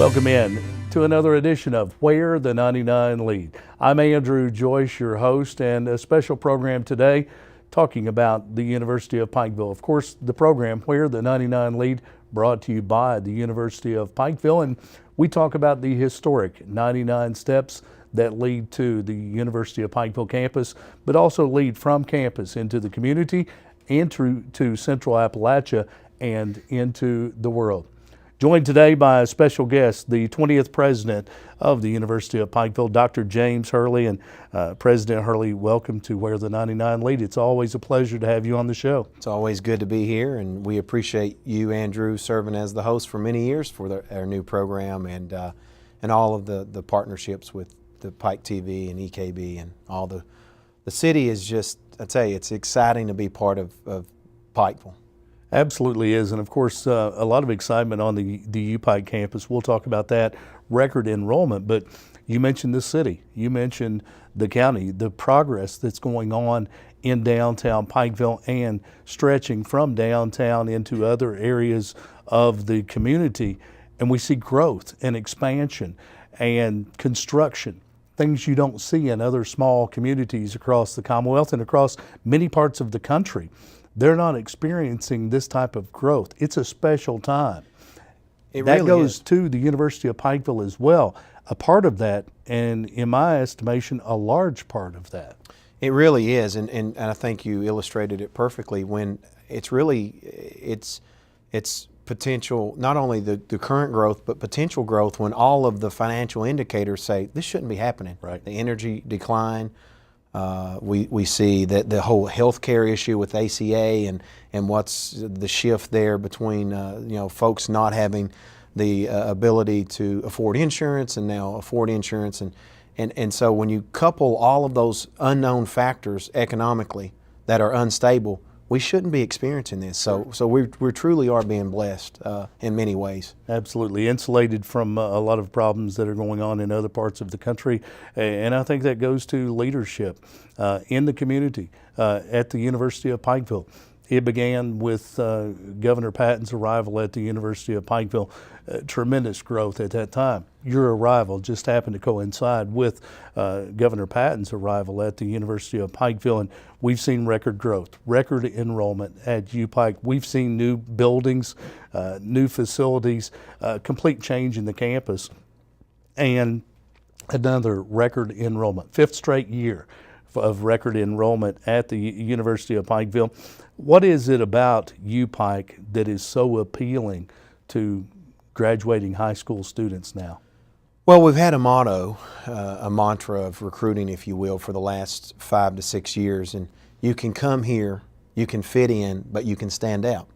Welcome in to another edition of Where the 99 Lead. I'm Andrew Joyce, your host, and a special program today talking about the University of Pikeville. Of course, the program Where the 99 Lead brought to you by the University of Pikeville, and we talk about the historic 99 steps that lead to the University of Pikeville campus, but also lead from campus into the community and to Central Appalachia and into the world. Joined today by a special guest, the 20th president of the University of Pikeville, Dr. James Hurley. And President Hurley, welcome to Where the 99 Lead. It's always a pleasure to have you on the show. It's always good to be here, and we appreciate you, Andrew, serving as the host for many years for our new program and all of the partnerships with the Pike TV and EKB and all the city is just, I tell you, it's exciting to be part of Pikeville. Absolutely is, and of course, a lot of excitement on the UPike campus. We'll talk about that, record enrollment, but you mentioned the city, you mentioned the county, the progress that's going on in downtown Pikeville and stretching from downtown into other areas of the community, and we see growth and expansion and construction, things you don't see in other small communities across the Commonwealth and across many parts of the country. They're not experiencing this type of growth. It's a special time. That goes to the University of Pikeville as well. A part of that, and in my estimation, a large part of that. It really is, and I think you illustrated it perfectly when it's really, it's potential, not only the current growth, but potential growth when all of the financial indicators say this shouldn't be happening. Right. The energy decline, we see that the whole healthcare issue with ACA and what's the shift there between folks not having the ability to afford insurance and now afford insurance and so when you couple all of those unknown factors economically that are unstable, we shouldn't be experiencing this. So we truly are being blessed in many ways. Absolutely, insulated from a lot of problems that are going on in other parts of the country. And I think that goes to leadership in the community at the University of Pikeville. It began with Governor Patton's arrival at the University of Pikeville, tremendous growth at that time. Your arrival just happened to coincide with Governor Patton's arrival at the University of Pikeville, and we've seen record growth, record enrollment at UPike. We've seen new buildings, new facilities, complete change in the campus, and another record enrollment, fifth straight year of record enrollment at the University of Pikeville. What is it about UPike that is so appealing to graduating high school students now? Well, we've had a motto, a mantra of recruiting, if you will, for the last 5 to 6 years, and you can come here, you can fit in, but you can stand out.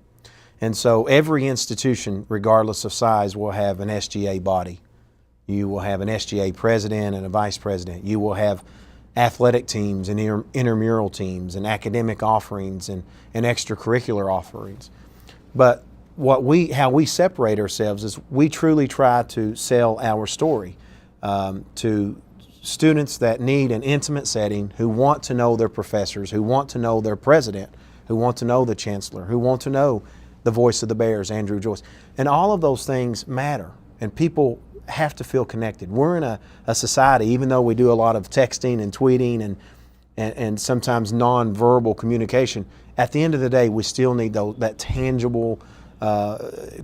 And so every institution, regardless of size, will have an SGA body. You will have an SGA president and a vice president. You will have athletic teams and intramural teams and academic offerings and extracurricular offerings. But how we separate ourselves is we truly try to sell our story to students that need an intimate setting, who want to know their professors, who want to know their president, who want to know the chancellor, who want to know the voice of the Bears, Andrew Joyce. And all of those things matter, and people have to feel connected. We're in a society, even though we do a lot of texting and tweeting and sometimes non-verbal communication, at the end of the day, we still need that tangible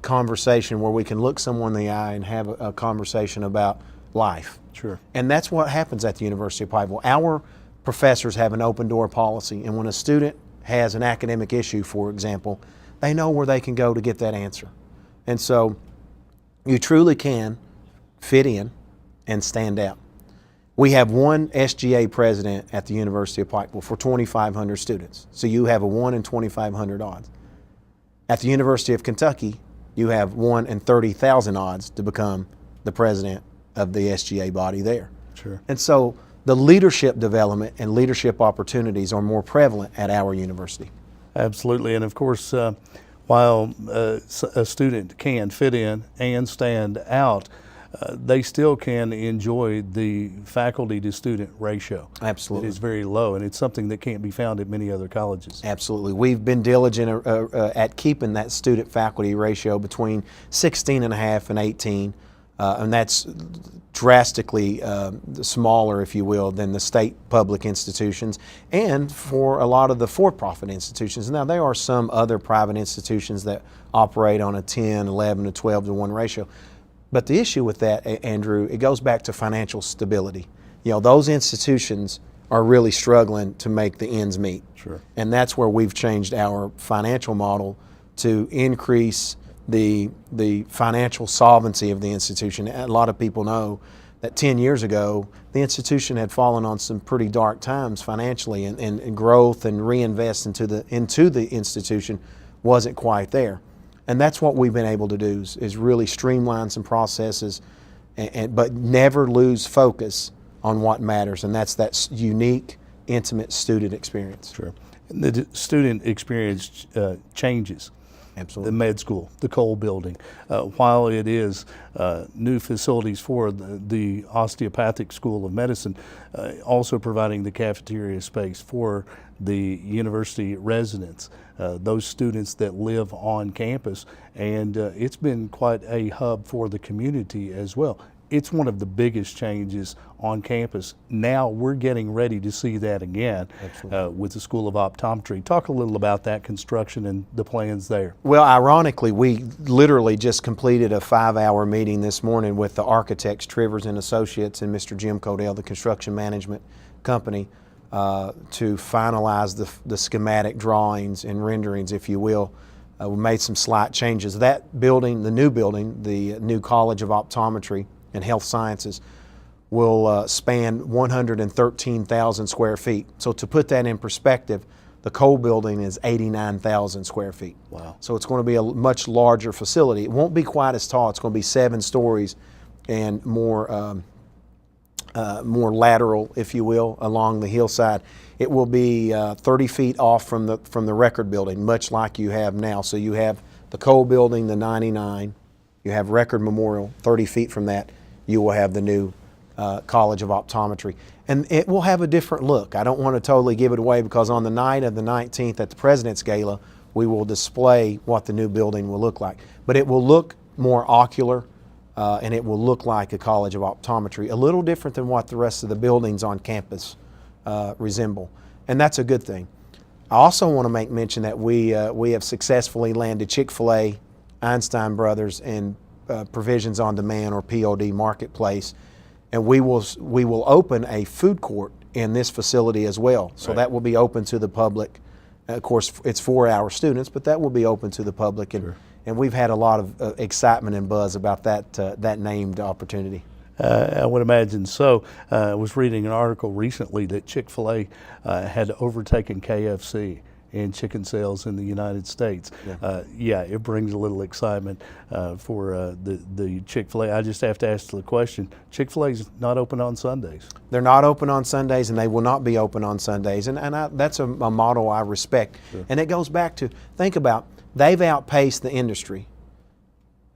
conversation where we can look someone in the eye and have a conversation about life. Sure. And that's what happens at the University of Pikeville. Our professors have an open door policy, and when a student has an academic issue, for example, they know where they can go to get that answer. And so you truly can fit in and stand out. We have one SGA president at the University of Pikeville for 2,500 students. So you have a 1 in 2,500 odds. At the University of Kentucky, you have 1 in 30,000 odds to become the president of the SGA body there. Sure. And so the leadership development and leadership opportunities are more prevalent at our university. Absolutely, and of course, while a student can fit in and stand out, they still can enjoy the faculty to student ratio. Absolutely. It is very low, and it's something that can't be found at many other colleges. Absolutely. We've been diligent at keeping that student faculty ratio between 16.5 and 18. and that's drastically smaller, if you will, than the state public institutions, and for a lot of the for-profit institutions. Now, there are some other private institutions that operate on a 10, 11 to 12 to 1 ratio. But the issue with that, Andrew, it goes back to financial stability. You know, those institutions are really struggling to make the ends meet. Sure. And that's where we've changed our financial model to increase the financial solvency of the institution. A lot of people know that 10 years ago, the institution had fallen on some pretty dark times financially, and growth and reinvest into the institution wasn't quite there. And that's what we've been able to do is really streamline some processes, but never lose focus on what matters, and that's that unique, intimate student experience. Sure. And the student experience changes. Absolutely. The med school, the Cole building, while it is new facilities for the osteopathic school of medicine, also providing the cafeteria space for the university residents, those students that live on campus, and it's been quite a hub for the community as well. It's one of the biggest changes on campus. Now we're getting ready to see that again with the School of Optometry. Talk a little about that construction and the plans there. Well, ironically, we literally just completed a 5-hour meeting this morning with the architects, Trivers and Associates, and Mr. Jim Codell, the construction management company, to finalize the schematic drawings and renderings, if you will. We made some slight changes. That building, the new College of Optometry and Health Sciences, will span 113,000 square feet. So to put that in perspective, the Cole building is 89,000 square feet. Wow. So it's going to be a much larger facility. It won't be quite as tall. It's going to be 7 stories and more lateral, if you will, along the hillside. It will be 30 feet off from the Record building, much like you have now. So you have the Cole building, the 99. You have Record Memorial, 30 feet from that. You will have the new College of Optometry. And it will have a different look. I don't want to totally give it away, because on the night of the 19th at the President's Gala, we will display what the new building will look like. But it will look more ocular, and it will look like a College of Optometry, a little different than what the rest of the buildings on campus resemble. And that's a good thing. I also want to make mention that we have successfully landed Chick-fil-A, Einstein Brothers, and Provisions on Demand, or POD Marketplace, and we will open a food court in this facility as well. So Right. that will be open to the public. Of course, it's for our students, but that will be open to the public, and Sure. and we've had a lot of excitement and buzz about that named opportunity. I would imagine so. I was reading an article recently that Chick-fil-A had overtaken KFC in chicken sales in the United States. Yeah, it brings a little excitement for the Chick-fil-A. I just have to ask the question, Chick-fil-A's not open on Sundays. They're not open on Sundays, and they will not be open on Sundays. And that's a model I respect. Sure. And it goes back to, think about, they've outpaced the industry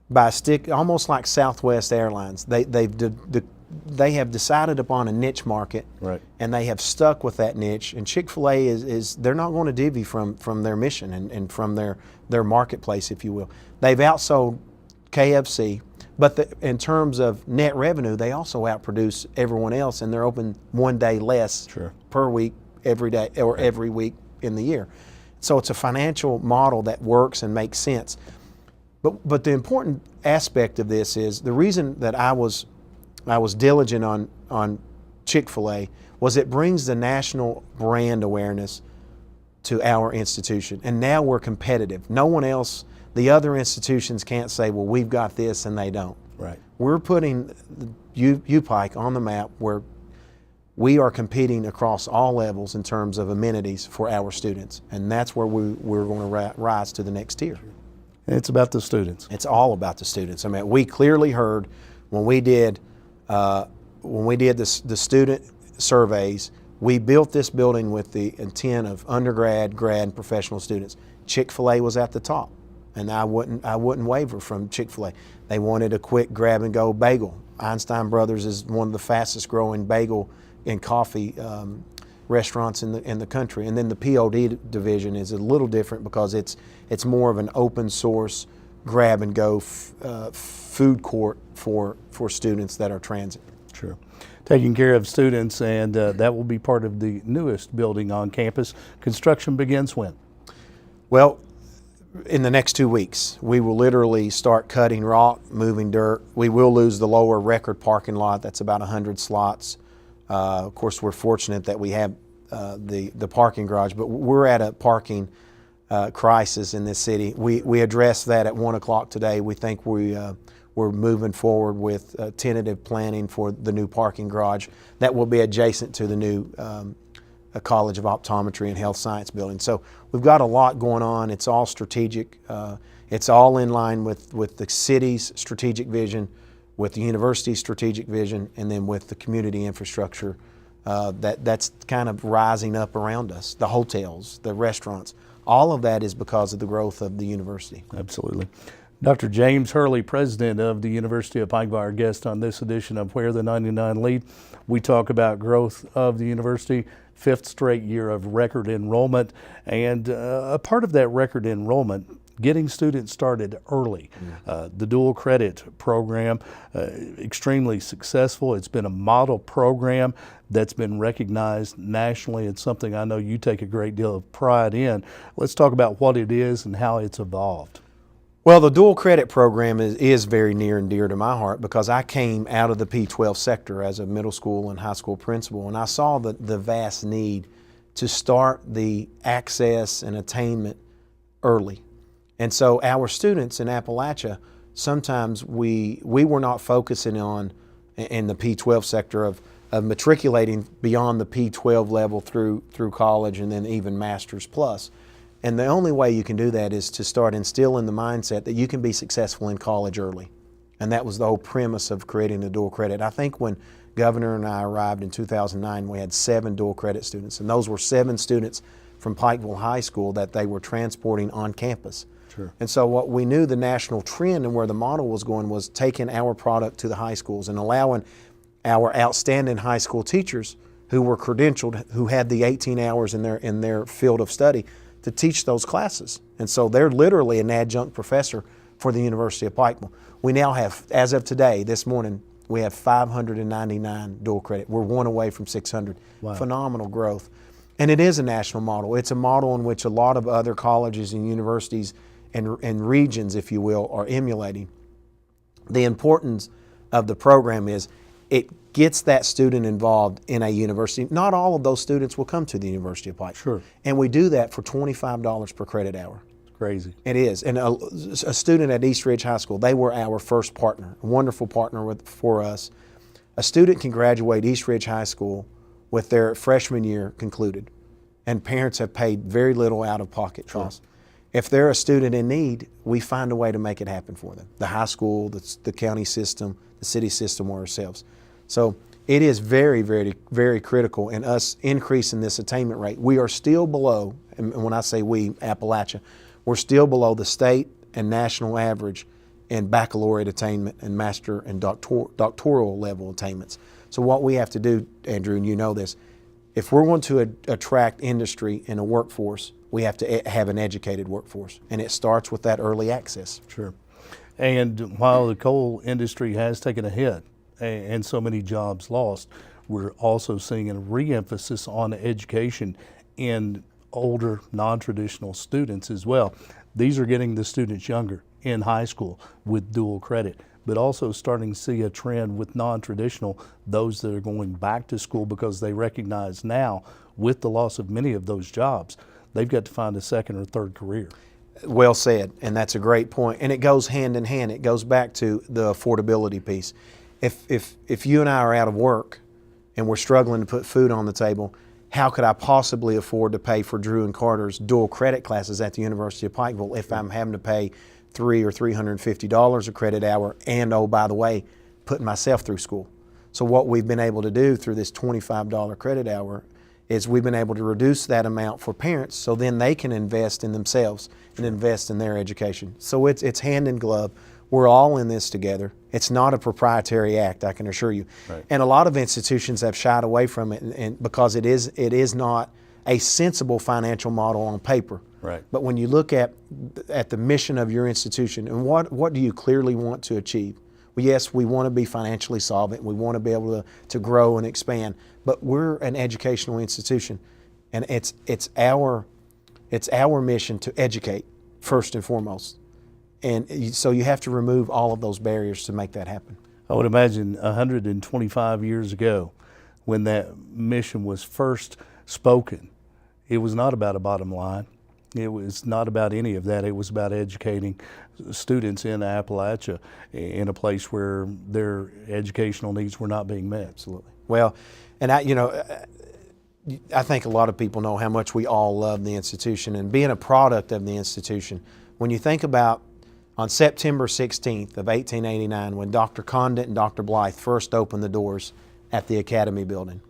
by almost like Southwest Airlines. They have decided upon a niche market, Right. and they have stuck with that niche. And Chick-fil-A is they're not going to divvy from their mission and from their marketplace, if you will. They've outsold KFC, but in terms of net revenue, they also outproduce everyone else, and they're open one day less Sure. per week, every day, or every week in the year. So it's a financial model that works and makes sense. But the important aspect of this is, the reason that I was diligent on Chick-fil-A was it brings the national brand awareness to our institution. And now we're competitive. No one else, the other institutions can't say, well, we've got this, and they don't. Right. We're putting UPike on the map, where we are competing across all levels in terms of amenities for our students. And that's where we're going to rise to the next tier. And it's about the students. It's all about the students. I mean, we clearly heard when we did the student surveys, we built this building with the intent of undergrad, grad, and professional students. Chick-fil-A was at the top, and I wouldn't waver from Chick-fil-A. They wanted a quick grab-and-go bagel. Einstein Brothers is one of the fastest-growing bagel and coffee restaurants in the country. And then the POD division is a little different, because it's more of an open source grab and go food court for students that are transit. Sure. Taking care of students, and that will be part of the newest building on campus. Construction begins when? Well, in the next 2 weeks. We will literally start cutting rock, moving dirt. We will lose the lower record parking lot. That's about 100 slots. Of course, we're fortunate that we have the parking garage, but we're at a parking crisis in this city. We addressed that at 1 o'clock today. We think we're moving forward with tentative planning for the new parking garage that will be adjacent to the new College of Optometry and Health Science building. So we've got a lot going on. It's all strategic. It's all in line with the city's strategic vision, with the university's strategic vision, and then with the community infrastructure that's kind of rising up around us. The hotels, the restaurants, all of that is because of the growth of the university. Absolutely. Dr. James Hurley, president of the University of Pikeville, our guest on this edition of Where the 99 Lead. We talk about growth of the university, fifth straight year of record enrollment, and a part of that record enrollment, getting students started early. The dual credit program, extremely successful. It's been a model program that's been recognized nationally. It's something I know you take a great deal of pride in. Let's talk about what it is and how it's evolved. Well, the dual credit program is very near and dear to my heart because I came out of the P-12 sector as a middle school and high school principal, and I saw the vast need to start the access and attainment early. And so our students in Appalachia, sometimes we were not focusing on, in the P-12 sector, of matriculating beyond the P-12 level through college and then even master's plus. And the only way you can do that is to start instilling the mindset that you can be successful in college early. And that was the whole premise of creating the dual credit. I think when Governor and I arrived in 2009, we had 7 dual credit students, and those were 7 students from Pikeville High School that they were transporting on campus. Sure. And so what we knew the national trend and where the model was going was taking our product to the high schools and allowing our outstanding high school teachers who were credentialed, who had the 18 hours in their field of study, to teach those classes. And so they're literally an adjunct professor for the University of Pikeville. We now have, as of today, this morning, we have 599 dual credit. We're 1 away from 600. Wow. Phenomenal growth. And it is a national model. It's a model in which a lot of other colleges and universities and regions, if you will, are emulating. The importance of the program is it gets that student involved in a university. Not all of those students will come to the University of Pikeville. Sure. And we do that for $25 per credit hour. It's crazy. It is. And a student at East Ridge High School, they were our first partner, a wonderful partner for us. A student can graduate East Ridge High School with their freshman year concluded, and parents have paid very little out-of-pocket costs. If they're a student in need, we find a way to make it happen for them. The high school, the county system, the city system, or ourselves. So it is very, very, very critical in us increasing this attainment rate. We are still below, and when I say we, Appalachia, we're still below the state and national average in baccalaureate attainment and master and doctoral level attainments. So what we have to do, Andrew, and you know this, if we're going to attract industry and a workforce, we have to have an educated workforce, and it starts with that early access. Sure. And while the coal industry has taken a hit and so many jobs lost, we're also seeing a re-emphasis on education in older, non-traditional students as well. These are getting the students younger in high school with dual credit, but also starting to see a trend with non-traditional, those that are going back to school because they recognize now, with the loss of many of those jobs, they've got to find a second or third career. Well said, and that's a great point. And it goes hand in hand. It goes back to the affordability piece. If you and I are out of work and we're struggling to put food on the table, how could I possibly afford to pay for Drew and Carter's dual credit classes at the University of Pikeville if I'm having to pay $300 or $350 a credit hour and, oh, by the way, putting myself through school? So what we've been able to do through this $25 credit hour is we've been able to reduce that amount for parents so then they can invest in themselves and invest in their education. So it's hand in glove. We're all in this together. It's not a proprietary act, I can assure you. Right. And a lot of institutions have shied away from it and because it is not a sensible financial model on paper. Right. But when you look at the mission of your institution, and what do you clearly want to achieve? Well, yes, we want to be financially solvent. We want to be able to grow and expand. But we're an educational institution, and it's our mission to educate first and foremost. And so you have to remove all of those barriers to make that happen. I would imagine 125 years ago, when that mission was first spoken, it was not about a bottom line. It was not about any of that. It was about educating students in Appalachia in a place where their educational needs were not being met. Absolutely. Well, and I think a lot of people know how much we all love the institution and being a product of the institution. When you think about on September 16th of 1889, when Dr. Condit and Dr. Blythe first opened the doors at the Academy building,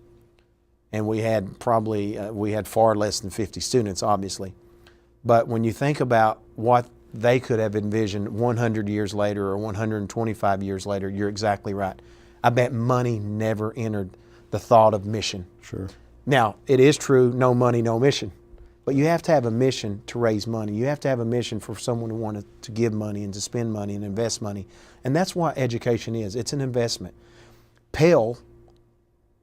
and we had far less than 50 students, obviously. But when you think about what they could have envisioned 100 years later or 125 years later, you're exactly right. I bet money never entered the thought of mission. Sure. Now, it is true, no money, no mission. But you have to have a mission to raise money. You have to have a mission for someone who wanted to give money and to spend money and invest money. And that's what education is. It's an investment. Pell,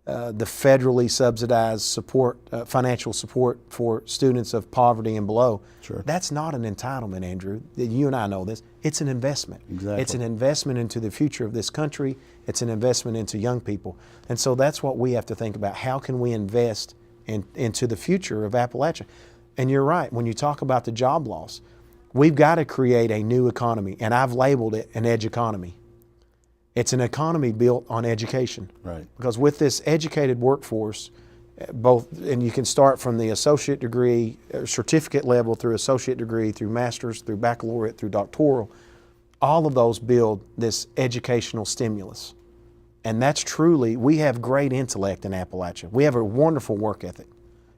the federally subsidized support, financial support for students of poverty and below, Sure. That's not an entitlement, Andrew. You and I know this. It's an investment. Exactly. It's an investment into the future of this country. It's an investment into young people. And so that's what we have to think about. How can we invest into the future of Appalachia? And you're right, when you talk about the job loss, we've got to create a new economy, and I've labeled it an edge economy. It's an economy built on education. Right. Because with this educated workforce, and you can start from the associate degree, certificate level through associate degree, through master's, through baccalaureate, through doctoral, all of those build this educational stimulus. And that's truly, we have great intellect in Appalachia. We have a wonderful work ethic.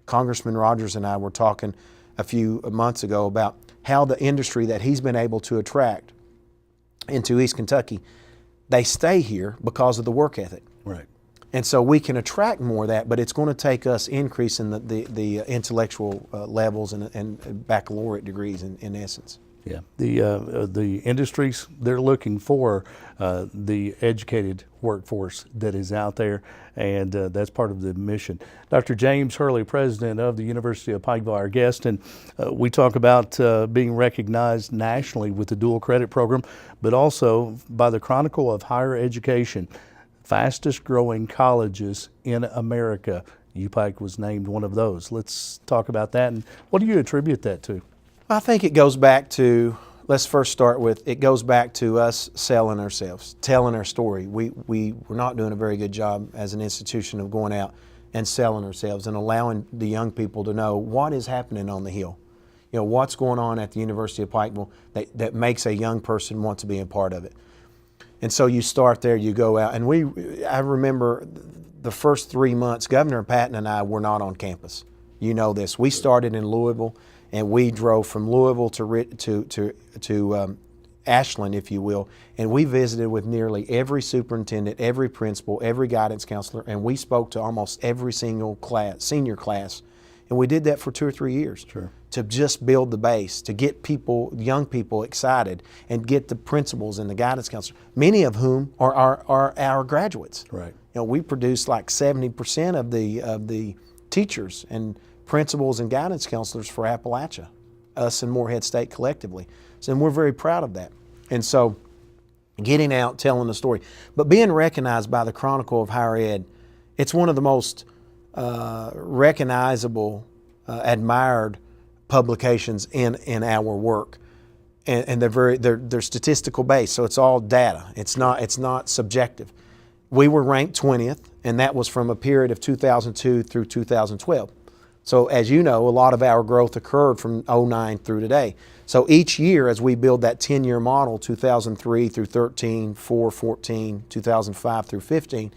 Congressman Rogers and I were talking a few months ago about how the industry that he's been able to attract into East Kentucky, they stay here because of the work ethic. Right. And so we can attract more of that, but it's going to take us increasing the intellectual levels and baccalaureate degrees in essence. Yeah, the industries, they're looking for the educated workforce that is out there, and that's part of the mission. Dr. James Hurley, president of the University of Pikeville, our guest, and we talk about being recognized nationally with the dual credit program, but also by the Chronicle of Higher Education, fastest growing colleges in America. UPike was named one of those. Let's talk about that, and what do you attribute that to? I think it goes back to, let's first start with, it goes back to us selling ourselves, telling our story. We're not doing a very good job as an institution of going out and selling ourselves and allowing the young people to know what is happening on the Hill. You know, what's going on at the University of Pikeville that makes a young person want to be a part of it. And so you start there, you go out, and I remember the first 3 months, Governor Patton and I were not on campus. You know this. We started in Louisville, and we drove from Louisville to Ashland, if you will, and we visited with nearly every superintendent, every principal, every guidance counselor, and we spoke to almost every single class, senior class, and we did that for 2 or 3 years. Sure. To just build the base, to get people, young people excited, and get the principals and the guidance counselors, many of whom are our graduates. Right. You know, we produce like 70% of the teachers and principals and guidance counselors for Appalachia, us and Morehead State collectively. So, and we're very proud of that. And so getting out, telling the story, but being recognized by the Chronicle of Higher Ed, it's one of the most recognizable, admired publications in our work. And they're statistical based, so it's all data. It's not subjective. We were ranked 20th, and that was from a period of 2002 through 2012. So as you know, a lot of our growth occurred from 2009 through today. So each year as we build that 10-year model, 2003 through 13, 4, 14, 2005 through 15,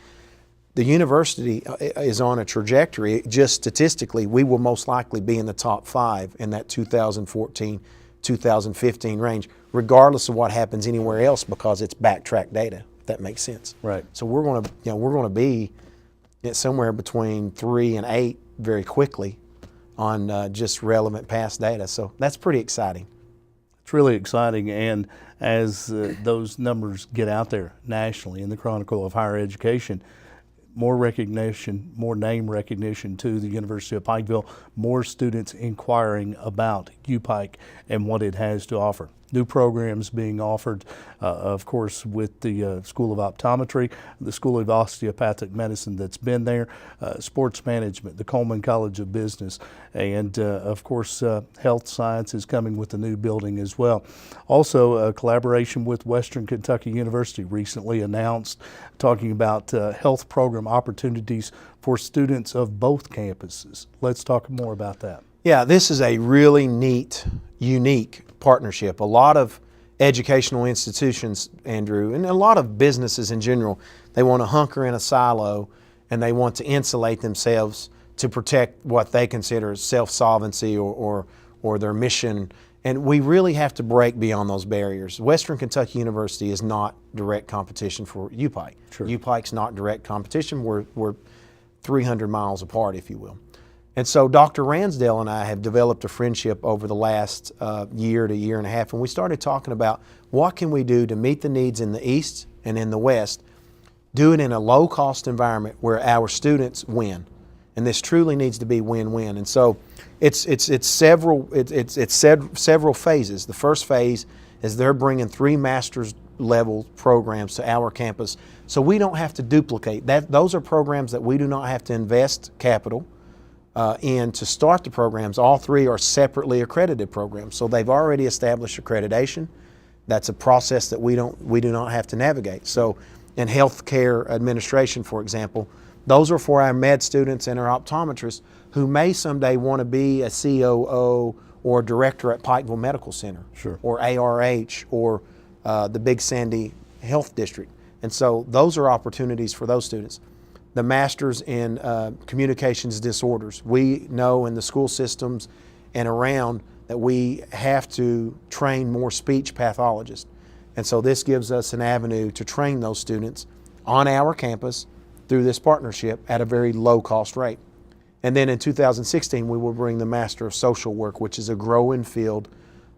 the university is on a trajectory. Just statistically, we will most likely be in the top 5 in that 2014, 2015 range, regardless of what happens anywhere else, because it's backtrack data, if that makes sense. Right. So we're going to be somewhere between 3 and 8 very quickly on just relevant past data. So that's pretty exciting. It's really exciting, and as those numbers get out there nationally in the Chronicle of Higher Education, more recognition, more name recognition to the University of Pikeville, more students inquiring about UPike and what it has to offer. New programs being offered, of course, with the School of Optometry, the School of Osteopathic Medicine that's been there, sports management, the Coleman College of Business, and of course, health science is coming with the new building as well. Also, a collaboration with Western Kentucky University recently announced, talking about health program opportunities for students of both campuses. Let's talk more about that. Yeah, this is a really neat, unique partnership. A lot of educational institutions, Andrew, and a lot of businesses in general, they want to hunker in a silo and they want to insulate themselves to protect what they consider self-solvency or their mission. And we really have to break beyond those barriers. Western Kentucky University is not direct competition for UPike. Sure. UPike's not direct competition. We're 300 miles apart, if you will. And so Dr. Ransdell and I have developed a friendship over the last year to year and a half, and we started talking about what can we do to meet the needs in the East and in the West, do it in a low-cost environment where our students win. And this truly needs to be win-win. And so it's several phases. The first phase is they're bringing 3 master's level programs to our campus, so we don't have to duplicate that. Those are programs that we do not have to invest capital in to start the programs. All 3 are separately accredited programs, so they've already established accreditation. That's a process that we do not have to navigate. So in healthcare administration, for example, those are for our med students and our optometrists who may someday want to be a COO or director at Pikeville Medical Center, Sure. or ARH, or the Big Sandy Health District. And so those are opportunities for those students. The Masters in Communications Disorders. We know in the school systems and around that we have to train more speech pathologists. And so this gives us an avenue to train those students on our campus through this partnership at a very low cost rate. And then in 2016, we will bring the Master of Social Work, which is a growing field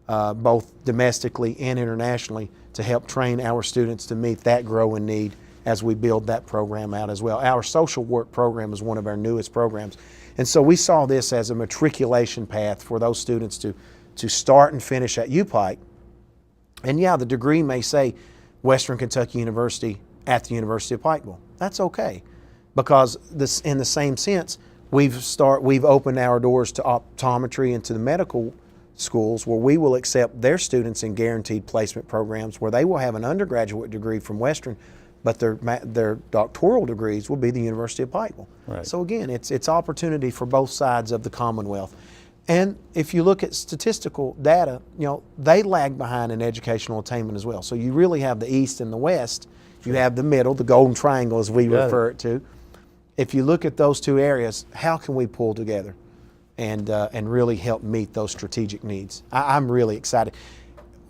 both domestically and internationally, to help train our students to meet that growing need as we build that program out as well. Our social work program is one of our newest programs. And so we saw this as a matriculation path for those students to start and finish at UPike. And yeah, the degree may say Western Kentucky University at the University of Pikeville. That's okay, because this, in the same sense, we've opened our doors to optometry and to the medical schools, where we will accept their students in guaranteed placement programs where they will have an undergraduate degree from Western, but their doctoral degrees will be the University of Pikeville. Right. So again, it's opportunity for both sides of the Commonwealth. And if you look at statistical data, you know, they lag behind in educational attainment as well. So you really have the East and the West. You have the middle, the golden triangle as we refer it to. If you look at those 2 areas, how can we pull together and really help meet those strategic needs? I'm really excited.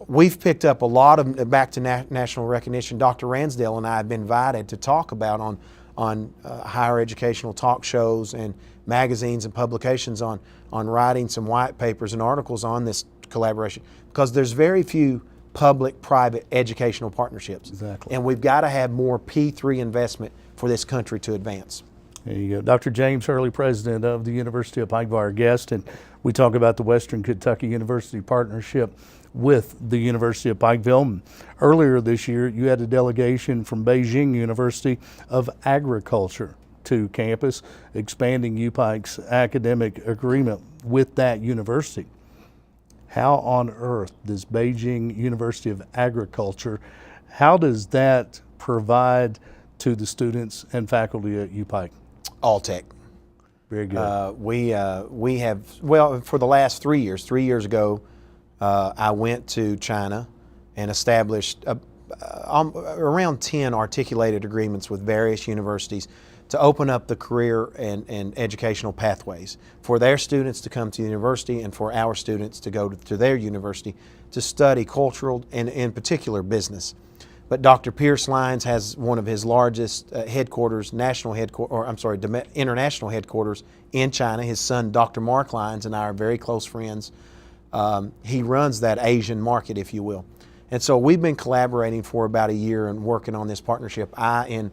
We've picked up a lot of, back to national recognition. Dr. Ransdell and I have been invited to talk about on higher educational talk shows and magazines and publications on writing some white papers and articles on this collaboration, because there's very few public-private educational partnerships. Exactly. And we've got to have more P3 investment for this country to advance. There you go. Dr. James Hurley, president of the University of Pikeville, our guest, and we talk about the Western Kentucky University partnership with the University of Pikeville. Earlier this year, you had a delegation from Beijing University of Agriculture to campus, expanding UPike's academic agreement with that university. How on earth does Beijing University of Agriculture, how does that provide to the students and faculty at UPike? All tech. Very good. We have, well, for the last 3 years. 3 years ago, I went to China and established around 10 articulated agreements with various universities to open up the career and educational pathways for their students to come to the university and for our students to go to their university to study cultural and in particular business. But Dr. Pierce Lyons has one of his largest headquarters, international headquarters in China. His son, Dr. Mark Lyons, and I are very close friends. He runs that Asian market, if you will. And so we've been collaborating for about a year and working on this partnership. In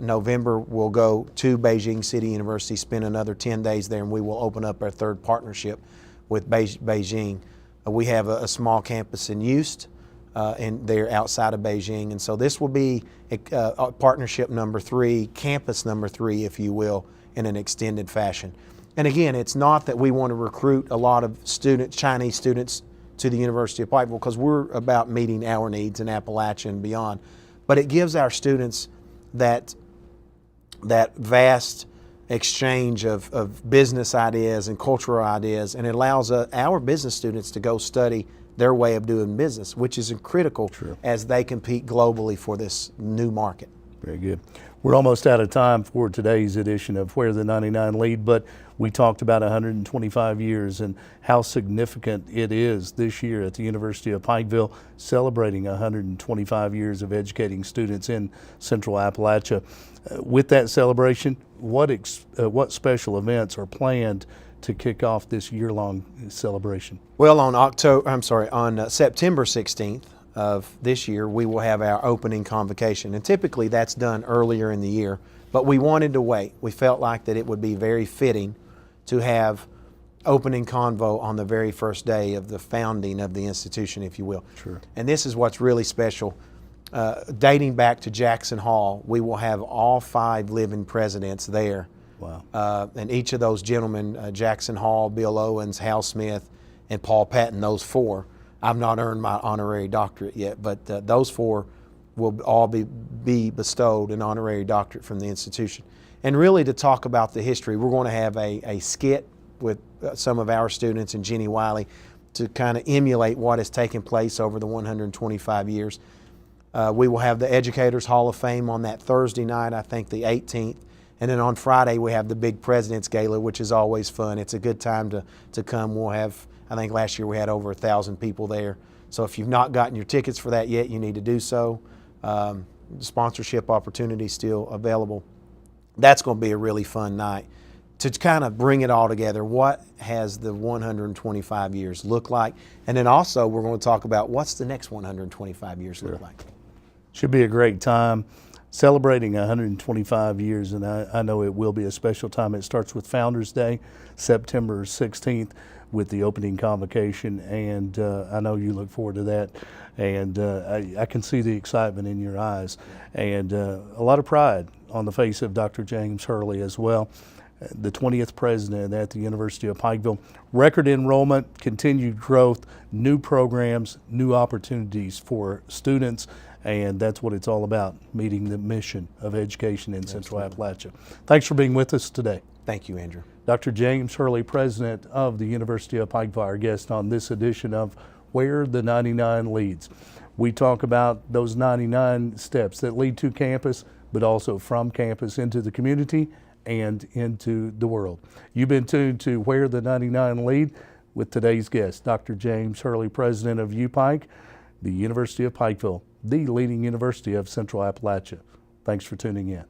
November, will go to Beijing City University, spend another 10 days there, and we will open up our third partnership with Beijing. We have a small campus in Eust, and they're outside of Beijing. And so this will be a partnership number 3, campus number 3, if you will, in an extended fashion. And again, it's not that we want to recruit a lot of Chinese students to the University of Pikeville, because we're about meeting our needs in Appalachia and beyond. But it gives our students that vast exchange of business ideas and cultural ideas, and it allows our business students to go study their way of doing business, which is critical as they compete globally for this new market. Very good. We're almost out of time for today's edition of Where the 99 Lead, but we talked about 125 years and how significant it is this year at the University of Pikeville, celebrating 125 years of educating students in Central Appalachia. With that celebration, what special events are planned to kick off this year-long celebration? Well, on September 16th of this year, we will have our opening convocation, and typically that's done earlier in the year, but we wanted to wait. We felt like that it would be very fitting to have opening convo on the very first day of the founding of the institution, if you will. Sure. And this is what's really special. Dating back to Jackson Hall, we will have all 5 living presidents there. Wow. And each of those gentlemen, Jackson Hall, Bill Owens, Hal Smith, and Paul Patton, those 4. I've not earned my honorary doctorate yet, but those 4 will all be bestowed an honorary doctorate from the institution. And really, to talk about the history, we're going to have a skit with some of our students and Jenny Wiley to kind of emulate what has taken place over the 125 years. We will have the Educators Hall of Fame on that Thursday night, I think the 18th. And then on Friday, we have the big President's Gala, which is always fun. It's a good time to come. We'll have, I think last year we had over 1,000 people there. So if you've not gotten your tickets for that yet, you need to do so. Sponsorship opportunities still available. That's going to be a really fun night to kind of bring it all together. What has the 125 years look like? And then also we're going to talk about what's the next 125 years look like. Should be a great time celebrating 125 years, and I know it will be a special time. It starts with Founders Day, September 16th, with the opening convocation, and I know you look forward to that. And I can see the excitement in your eyes, and a lot of pride on the face of Dr. James Hurley as well, the 20th president at the University of Pikeville. Record enrollment, continued growth, new programs, new opportunities for students, and that's what it's all about, meeting the mission of education in Central Appalachia. Thanks for being with us today. Thank you, Andrew. Dr. James Hurley, president of the University of Pikeville, our guest on this edition of Where the 99 Leads. We talk about those 99 steps that lead to campus, but also from campus into the community and into the world. You've been tuned to Where the 99 Lead with today's guest, Dr. James Hurley, president of UPike, the University of Pikeville, the leading university of Central Appalachia. Thanks for tuning in.